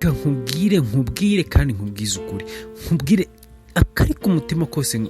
nkubwire kandi nkubwize ukuri, nkubwire akari ku mutima kose,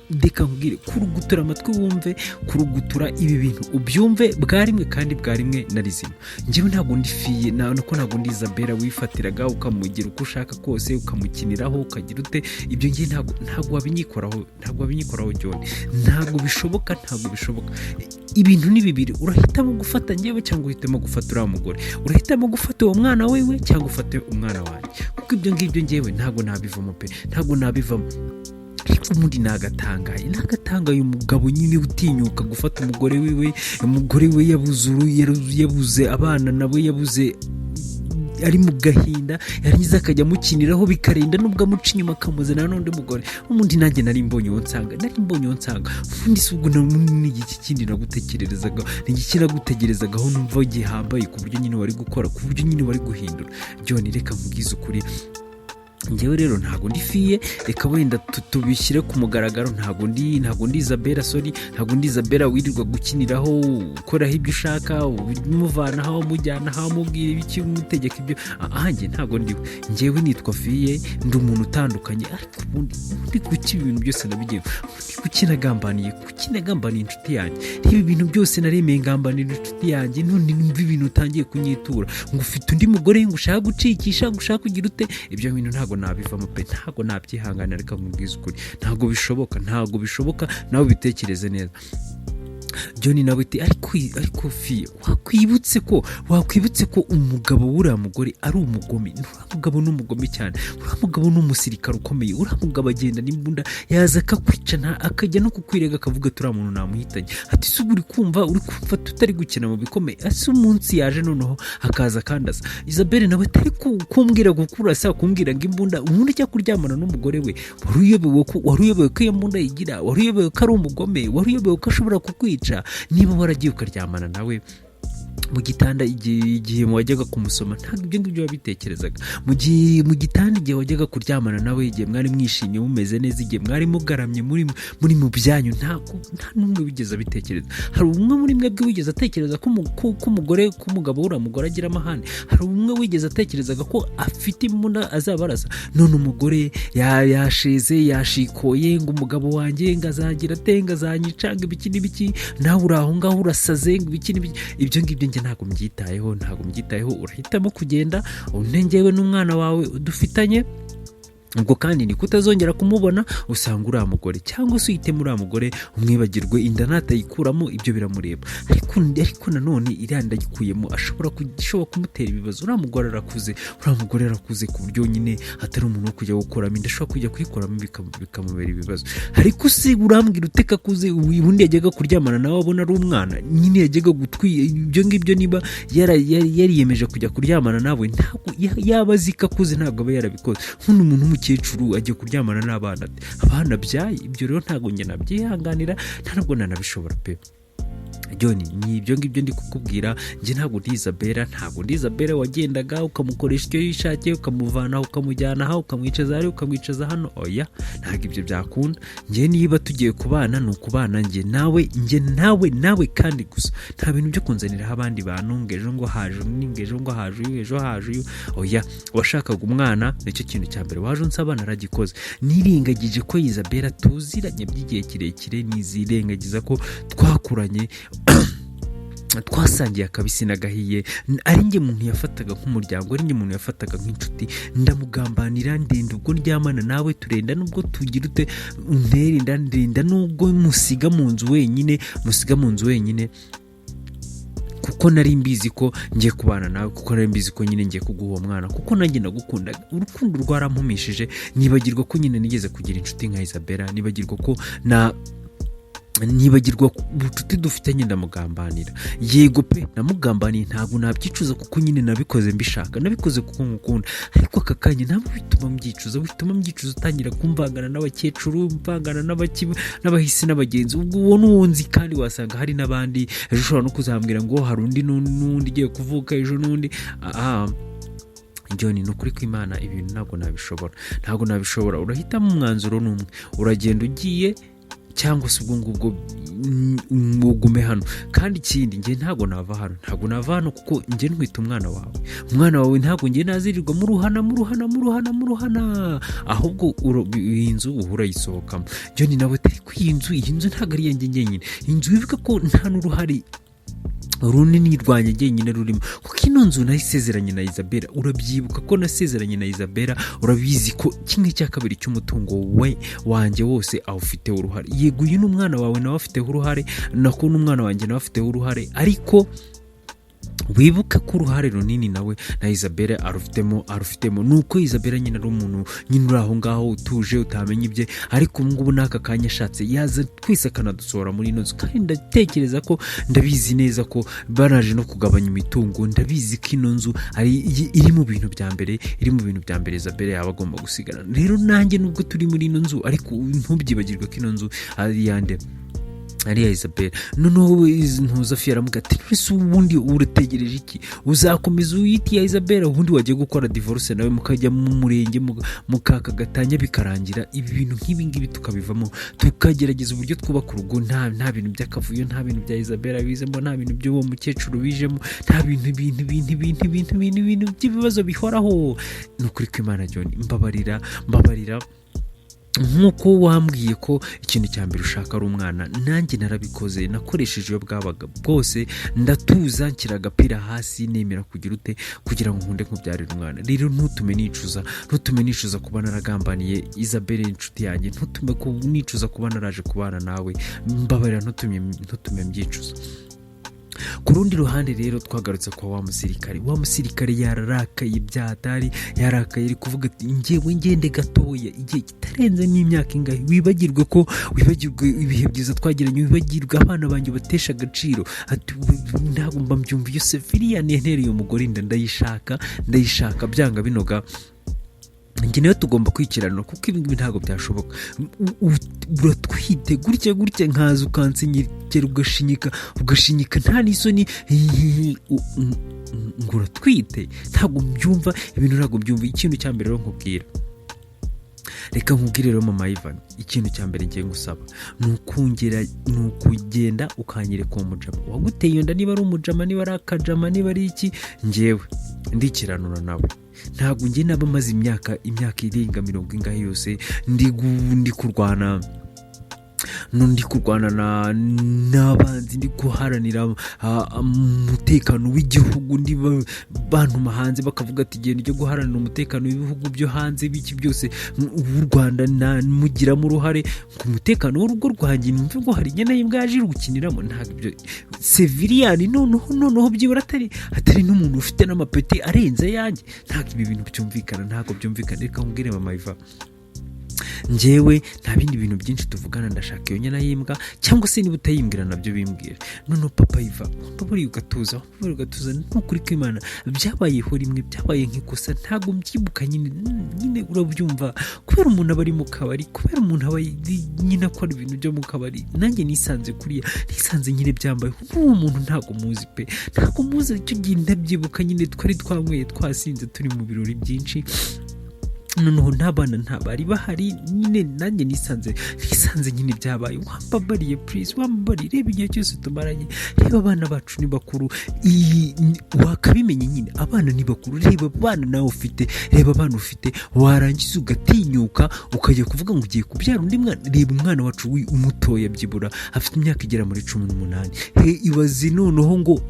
ndeka nkubwire kurugutura amatwi wumve, kurugutura ibi bintu ubyumve bwa rimwe kandi bwa rimwe na rizima. Njyewe ntabwo ndi fiye, nako ntabwo ndi Isabella wifatiraga ukamugira uko ushaka kose, ukamukiniraho ukagira ute. Ibyo ngiye ntabwo wabinyikoraho John, ntabwo bishoboka. Ibintu ni bibiri, urahitamo gufata njyewe cyangwa uhitamo gufata uriya mugore, urahitamo gufata uwo mwana wewe cyangwa ufate umwana wanjye, kuko ibyo ngibyo njyewe ntabwo nabivamo pe, ntabwo nabivamo. Ariko ubundi nagatangaye umugabo nyine utinyuka gufata umugore we yabuze abana nawe yabuze, ari mu gahinda, yarangiza akajya amukiniraho bikarinda nubwo amuca inyuma akamuzana n'undi mugore. Ubundi nanjye nari mbonye uwo nsanga, ubundi si ubwo n'igiki kindi nagutegerezagaho numva gihambaye ku buryo nyine wari gukora, ku buryo nyine wari guhindura. John, reka nkubwize ukuri, njyewe rero ntabwo ndi fiye, reka wenda tubishyire ku mugaragaro. ntabwo ndi Isabella, sorry, ntabwo ndi Isabella wirirwa gukiniraho ukoraho ibyo ushaka, umuvanaho umujyanaho umubwira ibiki umutegeka ibyo. Ahanjye ntabwo ndiwe, njyewe nitwa fiye, ndi umuntu utandukanye. Ariko ubundi kuki ibintu byose nabigiye, kuki nagambaniye inshuti yanjye, ibi bintu byose naremeye ngambanira inshuti yanjye, none numva ibintu utangiye kunyitura ngo ufite undi mugore ngo ushaka gucikisha, ngo ushaka kugira ute. Ibyo bintu ntabwo nabivamo pe, ntabwo nabyihanganira, reka nkubwize ukuri, ntabwo bishoboka. Nawe bitekereze neza. John nawe ati ariko fiye, wakwibutse ko umugabo w'uriya mugore ari umugome. Uriya mugabo ni umugome cyane, uriya mugabo ni umusirikare ukomeye, uriya mugabo agenda n'imbunda yaza akakwica, akajya no kukwirega akavuga turiya muntu namuhitanye. Ati se uri kumva tutari gukina mu bikomeye, ase umunsi yaje noneho akaza kandaza. Isabella nawe atari kumbwira gukurasa, kumbwira ngo imbunda, umuntu ujya kuryamana n'umugore we, wari uyobewe ko iyo mbunda yigira, wari uyobewe ko ari umugome, wari uyobewe ko ashobora kukwica. Niba waragiye ukaryamana nawe mu gitanda igihe wajyaga kumusoma, ntabwo ibyo ngibyo wabitekerezaga. Mu gitanda igihe wajyaga kuryamana nawe, igihe mwari mwishimye mumeze neza, igihe mwari mugaramye muri mu byanyu, nta n'umwe wigeze abitekereza. Hari umwe muri mwebwe wigeze atekereza ko umugabo w'uriya mugore agira amahane? Hari umwe wigeze atekerezaga ko afite imbunda azabarasa? None umugore yasheze yashikoye ngo umugabo wanjye ngo azagira ate, ngo azanyica, ngo ibiki n'ibiki, nawe uri aho ngaho urasaze, ngo ibiki n'ibiki. Ibyo ngibyo njye ntabwo mbyitayeho. Urahitamo kugenda unengewe n'umwana wawe udufitanye, ubwo kandi ni kutazongera kumubona usanga uriya mugore, cyangwa se uhitemo uriya mugore umwibagirwe, inda natayikuramo ibyo biramureba. Ariko nanone iranda yikuyemo ashobora kumutera ibibazo. Uriya mugore arakuze ku buryo nyine atari umuntu wo kujya gukuramo inda, ashobora kujya kuyikuramo bikamubera ibibazo. Ariko se urambwira uteka akuze, ubundi yajyaga kuryamana nawe abona ari umwana, nyine yajyaga ibyo ngibyo, niba yariyemeje kujya kuryamana nawe, ntabwo yaba azi ko akuze, ntabwo aba yarabikoze. Nk'umuntu umukecuru agiye kuryamana n'abana byaye, ibyo rero ntabwo njye nabyihanganira, ntabwo nanabishobora pe. John, ni ibyo ngibyo ndi kukubwira. Njye ntabwo ndi Isabella wagendaga ukamukoresha icyo yishakiye, ukamuvanaho ukamujyanaho, ukamwicaza hano. Oya, ntabwo ibyo byakunda. Njye niba tugiye kubana ni ukubana njye nawe kandi gusa, nta bintu byo kunzaniraho abandi bantu ngo ejo ngo haje uyu. Oya, washakaga umwana, nicyo kintu cya mbere waje unsaba, naragikoze. Nirengagije ko Isabella tuziranye by'igihe kirekire, nizirengagiza ko twakuranye twasangiye akabisi n'agahiye, ari njye muntu yafataga nk'umuryango, ari njye muntu yafataga nk'inshuti. Ndamugambanira, ndenda ubwo ndyamana nawe, turenda nubwo tugira ute, ndenda nubwo musiga mu nzu wenyine, kuko nari mbizi ko ngiye kubana nawe, kuko nari mbizi ko nyine ngiye kuguha uwo mwana, kuko nanjye nagukundaga. Urukundo rwarampumishije, nibagirwa ko nyine nigeze kugira inshuti nka Isabella, nibagirwa ubucuti dufitanye, ndamugambanira. Yego pe, namugambaniye, ntabwo nabyicuza kuko nyine nabikoze mbishaka, nabikoze kuko ngukunda. Ariko aka kanya ntabwo bituma mbyicuza utangira kumvangana n'abakecuru, mvangana n'abahisi n'abagenzi. Ubwo uwo n'uwunzi kandi wasanga hari n'abandi, ejo ushobora no kuzambwira ngo hari undi n'undi ugiye kuvuka ejo n'undi. John, ni ukuri kw'Imana ibintu ntabwo nabishobora. Urahitamo umwanzuro n'umwe, uragenda ugiye cyangwa se ubwo ngubwo mugume hano. Kandi ikindi njye ntabwo nava hano kuko njye ntwite umwana wawe ntabwo njye nazirirwa muruhana ahubwo iyi nzu uhura yisohokamo. John nawe tari ku iyi nzu ntabwo ari yanjye njyenyine, inzu wibuka ko nta n'uruhare runini rwanjye njyenyine rurimo, kuko ino nzu nayisezeranye na Isabella. Urabyibuka ko nasezeranye na Isabella, urabizi ko 1/2 cy'umutungo wanjye wose awufiteho uruhare. Yego uyu n'umwana wawe nawe afiteho uruhare, nako n'umwana wanjye nawe afiteho uruhare, ariko wibuka ko uruhare runini nawe na Isabella arufitemo. Nuko Isabella nyine ari umuntu nyine uri aho ngaho utuje utamenya ibye, ariko ubu ngubu n'aka kanya ashatse yaza twese akanadusohora muri ino nzu. Kandi ndatekereza ko ndabizi neza ko baraje no kugabanya imitungo. Ndabizi ko ino nzu iri mu bintu bya mbere Isabella yaba agomba gusigara. Rero nanjye nubwo turi muri ino nzu, ariko ntubyibagirwe ko ino nzu ari ya Isabella. Noneho Ntuzafi aramuga ati ese ubundi urategereje iki? Uzakomeza uyiti ya Isabella ubundi wagiye gukora divorce nawe mukajya mu murenge mukaka gatanya bikarangira. Ibi bintu nk'ibi ngibi tukabivamo, tukagerageza uburyo twubaka urugo. Nta bintu by'akavuyo, nta bintu bya Isabella bizemo, nta bintu by'uwo mukecuru bijemo, nta bintu by'ibibazo bihoraho. Nukuri ko Imana John mbabarira nk'uko wambwiye ko ikintu cya mbere ushaka ari umwana, nanjye narabikoze. Nakoresheje iyo bwabaga bwose, ndatuza nshyira agapira hasi, nemera kugira ngo nkunde nkubyarira umwana. Rero ntutume nicuza kuba naragambaniye Isabella inshuti yanjye, ntutume nicuza kuba naraje kubana nawe. Mbabarira ntutume mbyicuza. Ku rundi ruhande rero twagarutse kwa wa musirikare yararakaye byatari, yarakaye ari kuvuga ati njyewe ngende gatoya, igihe kitarenze n'imyaka ingahe, wibagirwe ibihe byiza twagiranye, wibagirwe abana banjye batesha agaciro. Ati ntabwo mbyumva iyo Sevilla nentereye umugore inda ndayishaka byanga binoga. Njye nayo tugomba kwikirana kuko ibi ngibi ntabwo byashoboka. Uratwite gutya nkaza ukansenyera ugashinyika nta n'isoni ngo uratwite. Ntabwo mbyumva ibintu, ntabwo mbyumva. Ikintu cya mbere rero nkubwira, reka nkubwire rero mama Ivan, ikintu cya mbere ngiye ngusaba ni ukugenda ukanyereka uwo mujama waguteye iyo nda, niba ari umujama, niba ari akajama, niba ari iki, njyewe ndikiranura nawe. Ntabwo njye naba maze imyaka irenga 40 ingahe yose ndi kurwana n'abanzi, ndi guharanira umutekano w'igihugu. Bantuma hanze bakavuga ati genda ujye guharanira umutekano w'ibihugu byo hanze, biki byose w'u Rwanda mugiramo uruhare ku mutekano w'urugo rwanjye. Numva ngo hari inyana y'imbwa yaje gukiniramo. Ntabwo ibyo Sevilla noneho byibura atari n'umuntu ufite n'amapeti arenze yanjye. Ntabwo ibi bintu byumvikana. Reka nkubwire mama Iva, njyewe nta bindi bintu byinshi tuvugana, ndashaka iyo nyana y'imbwa, cyangwa se niba utayimbwira nabyo bimbwira. Noneho papa Iva mbabariye ugatuza nukuri ko Imana byabayeho rimwe, byabaye nk'ikosa, ntabwo mbyibuka nyine urabyumva. Kubera umuntu aba ari mu kabari, kubera umuntu aba nyine akora ibintu byo mu kabari, nanjye nisanze nyine byambaye. Uwo muntu ntabwo muzi pe, ntabwo muzi. Icyo gihe ndabyibuka nyine twari twanyweye twasinze turi mu birori byinshi. Noneho ntabana ntabari bahari, nyine nanjye nisanze nyine byabaye. Wambabariye please, wambabariye. Reba igihe cyose tumaranye, reba abana bacu ni bakuru, wakabimenye nyine abana ni bakuru. Reba abana nawe ufite, reba abana ufite, warangiza ugatinyuka ukajya kuvuga ngo ugiye kubyara undi mwana. Reba umwana wacu umutoya byibura afite imyaka igera muri 18. Ibaze noneho ngo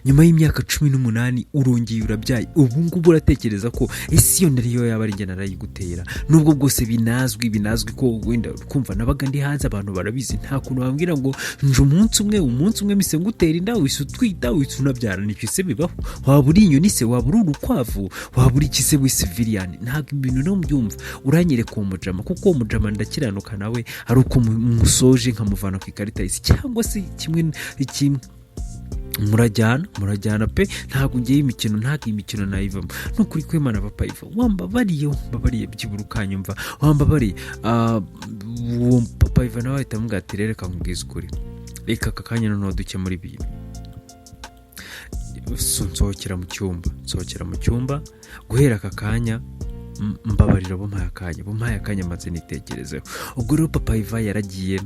nyuma y'imyaka 18 urongeye urabyaye. Ubu ngubu uratekereza ko isi yo ndariyo yaba ari njye narayigutera? Nubwo bwose binazwi ko wenda kumva nabaga ndi hanze, abantu barabizi. Nta kuntu bambwira ngo nje umunsi umwe mise ngutera inda, wise utwita, wise unabyara. Nicyo se bibaho? Waba uri inyoni se? Waba uri urukwavu? Waba uri iki se wise Sevillane? Ntabwo ibintu no mbyumva. Uranyereka uwo mujama, kuko uwo mujama ndakiranuka nawe, ari uko musoje nkamuvana ku ikarita y'isi, cyangwa se kimwe murajyana pe. Ntabwo ngiye imikino nayivamo. Nukuri ko Imana papa Iva wambabariye byibura ukanyumva, wambabariye. Uwo papa Iva nawe ahita amubwira ati reka nkubwize ukuri, reka aka kanya noneho duke muri ibintu. Nsohokera mu cyumba guhera aka kanya mbabarira bumpaye akanya maze nitekerezeho. Ubwo rero papa Iva yaragiye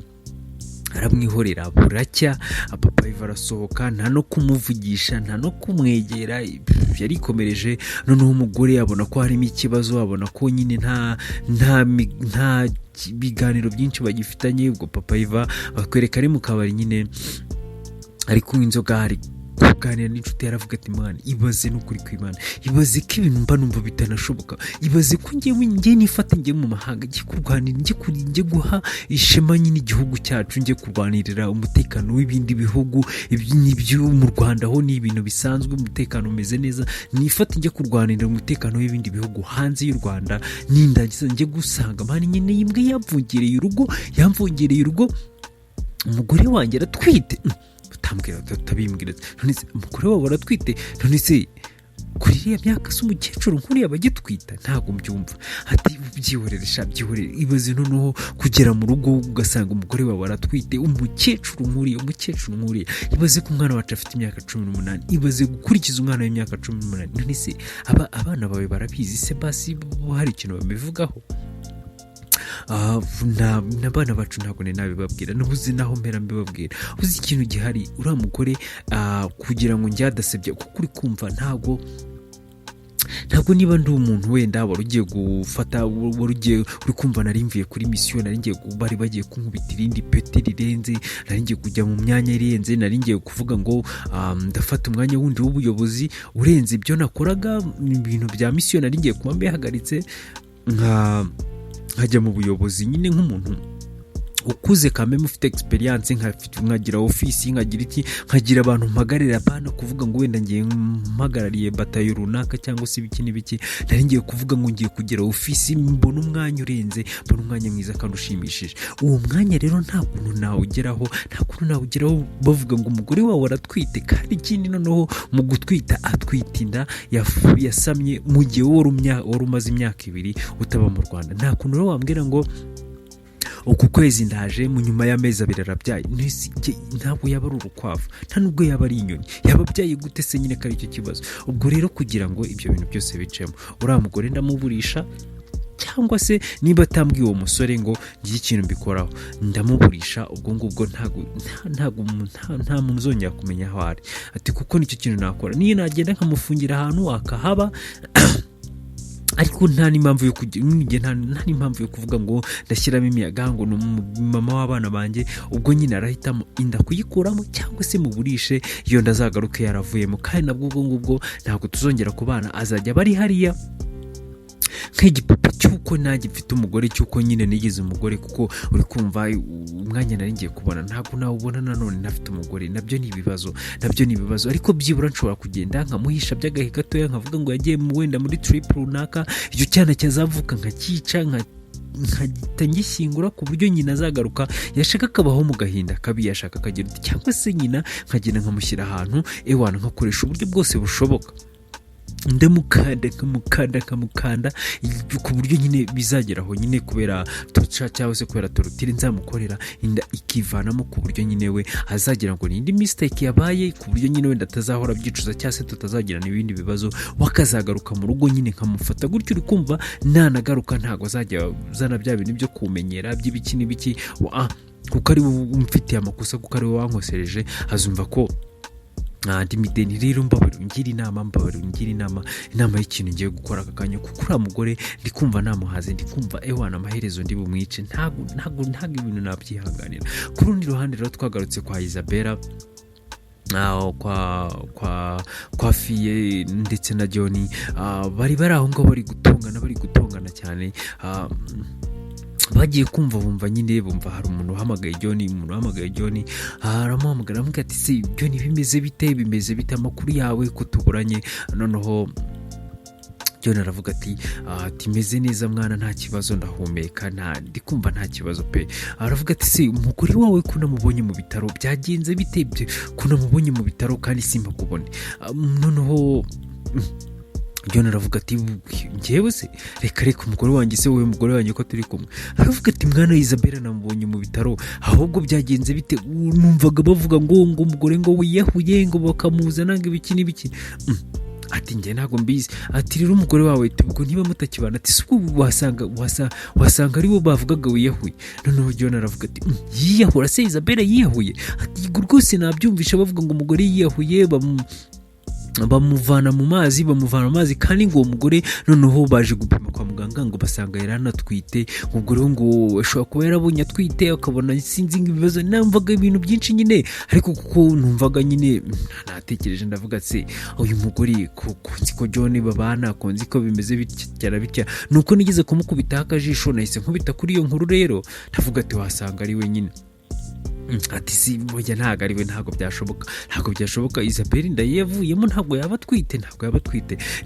aramwihorera buracya, papa Iva arasohoka, nta no kumuvugisha, nta no kumwegera, yarikomereje. Noneho umugore abona ko harimo ikibazo, abona ko nyine nta biganiro byinshi bagifitanye. Ubwo papa Iva bakwereka ari mu kabari nyine ari kunywa inzoga, hari kuganira n'inshuti, yaravuga ati mwana ibaze n'ukuri kw'Imana, ibaze ko ibintu mba numva bitanashoboka, ibaze ko ngiye nifata ngiye mu mahanga, ngiye kurwanira, ngiye guha ishema nyine igihugu cyacu, ngiye kurwanirira umutekano w'ibindi bihugu, n'ibyo mu Rwanda ho ni ibintu bisanzwe, umutekano umeze neza, nifata ngiye kurwanirira umutekano w'ibindi bihugu hanze y'u Rwanda, nindagiza ngiye gusanga mwana nyine yimbwe yamvungereye urugo, umugore wanjye aratwite. Tabimbwira none se umugore wawe aratwite, none se kuri iriya myaka se umukecuru nkuriya bagitwita, ntabwo mbyumva. Ati byihorere, ibaze noneho kugera mu rugo ugasanga umugore wawe aratwite, umukecuru nkuriya, ibaze ko umwana wacu afite imyaka 18, ibaze gukurikiza umwana w'imyaka 18. none se abana bawe barabizi se basi hari ikintu babivugaho? N'abana bacu ntabwo nabibabwira, n'ubuzi naho mpera mbibabwira. uzi ikintu gihari, uriya mugore kugira ngo njye adasebye, kuko uri kumva ntabwo niba ndi umuntu wenda wari ugiye gufata, uri kumva nari mvuye kuri misiyo, bari bagiye kunkubita irindi peti rirenze, nari ngiye kujya mu myanya irenze, nari ngiye kuvuga ngo ndafata umwanya wundi w'ubuyobozi urenze ibyo nakoraga, ibintu bya misiyo nari ngiye kuba mbihagaritse, nkajya mu buyobozi nyine nk'umuntu ukuze kameme ufite experience, nkagira ofisi, nkagira abantu mpagarira, apana kuvuga ngo wenda ngiye mpagarariye batayo runaka cyangwa se ibiki n'ibiki. nari ngiye kuvuga ngo ngiye kugira ofisi, mbona umwanya urenze, mbona umwanya mwiza kandi ushimishije. uwo mwanya rero nta kuntu nawugeraho bavuga ngo umugore wawe aratwite, kandi ikindi noneho mu gutwita atwita inda yasamye mu gihe wari umaze imyaka 2 utaba mu Rwanda. nta kuntu rero wambwira ngo uku kwezi ndaje, mu nyuma y'amezi 2 arabyaye. ntabwo yaba ari urukwavu, nta nubwo yaba ari inyoni, yaba abyaye gute se? nyine kari icyo kibazo. ubwo rero kugira ngo ibyo bintu byose bicemo, uriya mugore ndamuburisha, cyangwa se niba atambwiye uwo musore ngo ngire ikintu mbikoraho, ndamuburisha. ubwo ngubwo nta muntu uzongera kumenya aho ari. Ati kuko nicyo kintu nakora, niyo nagenda nkamufungira ahantu akahaba ariko nta n'impamvu yo kuvuga ngo ndashyiramo imiyaga ngo ni mama w'abana banjye. ubwo nyine arahitamo inda kuyikuramo, cyangwa se muburishe iyo ndazagaruke yaravuyemo, kandi nabwo ubwo ngubwo ntabwo tuzongera kubana, azajya bari hariya nk'igipupe cy'uko nanjye mfite umugore, cy'uko nyine nigize umugore. kuko uri kumva umwanya nari ngiye kubona ntabwo nawubona nanone ntafite umugore, nabyo ni ibibazo. ariko byibura nshobora kugenda nkamuhisha by'agahe gatoya, nkavuga ngo yagiye wenda muri trip runaka, icyo cyana cyazavuka nkakica, nkahita ngishyingura, ku buryo nyina azagaruka yashaka akabaho mu gahinda kabi, yashaka akagira uti, cyangwa se nyina nkagenda nkamushyira ahantu ewana, nkakoresha uburyo bwose bushoboka, ndamukanda kamukanda ku buryo nyine bizageraho nyine kubera torture cyangwa se kubera torture nzamukorera, inda ikivanamo, ku buryo nyine we azagira ngo ni indi mistake yabaye, ku buryo nyine wenda atazahora byicuza, cyangwa se tutazagirana ibindi bibazo, wakazagaruka mu rugo nyine nkamufata gutyo. uri kumva nanagaruka ntago azajya zana bya bintu byo kumenyera by'ibiki n'ibiki, kuko ari umfitiye amakosa, kuko ari wankosereje, azumva ko ndimideni. rero mbabarira ungira inama y'ikintu ngiye gukora aka kanya, kuko uriya mugore ndikumva namuhaze, ndikumva ewana amaherezo ndi bumwice, ntago ibintu nabyihanganira. ku rundi ruhande rero twagarutse kwa Isabella, kwa Fiye ndetse na Johnny, bari aho ngaho bari gutongana cyane. bagiye bumva hari umuntu uhamagaye Johnny, aramuhamagara amubwira ati se Johnny bimeze bite amakuru yawe ko tuburanye. noneho Johnny aravuga ati meze neza mwana, nta kibazo, ndahumeka, ndikumva nta kibazo pe. aravuga ati se umugore wawe ko namubonye mu bitaro byagenze bite? ko namubonye mu bitaro kandi simba kubone. noneho John aravuga ati njyewe se reka umugore wanjye se wowe mugore wanjye ko turi kumwe. aravuga ati mwana Isabella namubonye mu bitaro, ahubwo byagenze bite? numvaga bavuga ngo umugore ngo wiyahuye, ngo bakamuzana ngo ibiki n'ibiki. ati njye ntabwo mbizi, ati rero umugore wawe ubwo niba mutakibana ati ubwo wasanga ari bo bavugaga wiyahuye. Noneho John aravuga ati yiyahura se Isabelle yiyahuye? Ati rwose nabyumvisha bavuga ngo umugore yiyahuye bamuvana mu mazi kandi ngo uwo mugore noneho baje gupima kwa muganga ngo basanga yaranatwite. Ubwo rero ngo ashobora kuba yarabonye atwite akabona sinzi ibibazo. Namvaga ibintu byinshi nyine, ariko kuko numvaga nyine natekereje ndavuga se uyu mugore kunzi ko John babana, kunzi ko bimeze bitya nuko nigeze kumukubita akajisho, nahise nkubita kuri iyo nkuru. Rero ndavuga ati wasanga ari we nyine. Ati si burya ntabwo ari we, ntabwo byashoboka Isabelle ndayavuyemo, ntabwo yaba atwite.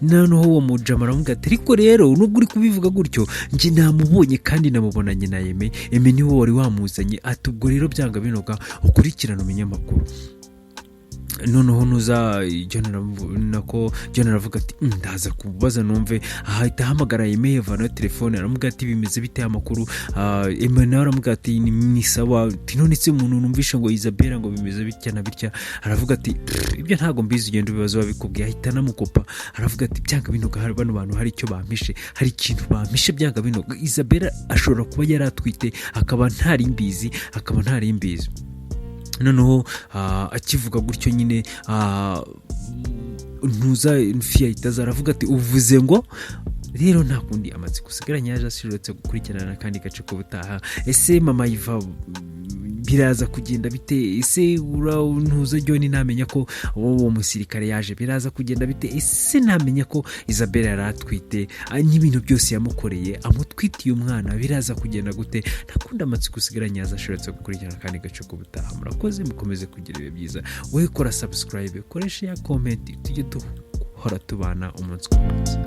Noneho uwo mujama aramubwira ati ariko rero nubwo uri kubivuga gutyo njye namubonye kandi namubonanye na Eme niwe wari wamuzanye. Ati ubwo rero byanga binoga ukurikirana umenye amakuru. Noneho nuza John aravuga ati ndaza kubaza numve. Ahita ahamagara Eme yavana telefone aramubwira ati bimeze bite amakuru. Eme nawe aramubwira ati ni sawa. Ati none se umuntu numvisha ngo Isabelle ngo bimeze bitya na bitya. Aravuga ati ibyo ntabwo mbizi, ugenda ubibazo babikubwiye. Ahita namukopa aravuga ati byanga binoga hari bano bantu hari icyo bampishe, hari ikintu bampishe byanga binoga. Isabelle ashobora kuba yaratwite akaba ntari mbizi. Noneho akivuga gutyo nyine ntuza Fiya itaza aravuga ati uvuze ngo rero nta kundi amatsiko usigaranye yaje asirutse gukurikirana kandi gace ko butaha. Ese mama Iva biraza kugenda bite? Ese ntuza John namenya ko uwo musirikare yaje biraza kugenda bite? Ese namenya ko Isabelle yaratwite n'ibintu byose yamukoreye amutwitiye umwana biraza kugenda gute? Ntakunda amatsiko usigaranye yaje asirutse gukurikirana kandi gace ko butaha. Murakoze, mukomeze kugira ibihe byiza. Wowe kora subscribe, koresha ya comment, tujye duhora tubana umunsi ku munsi.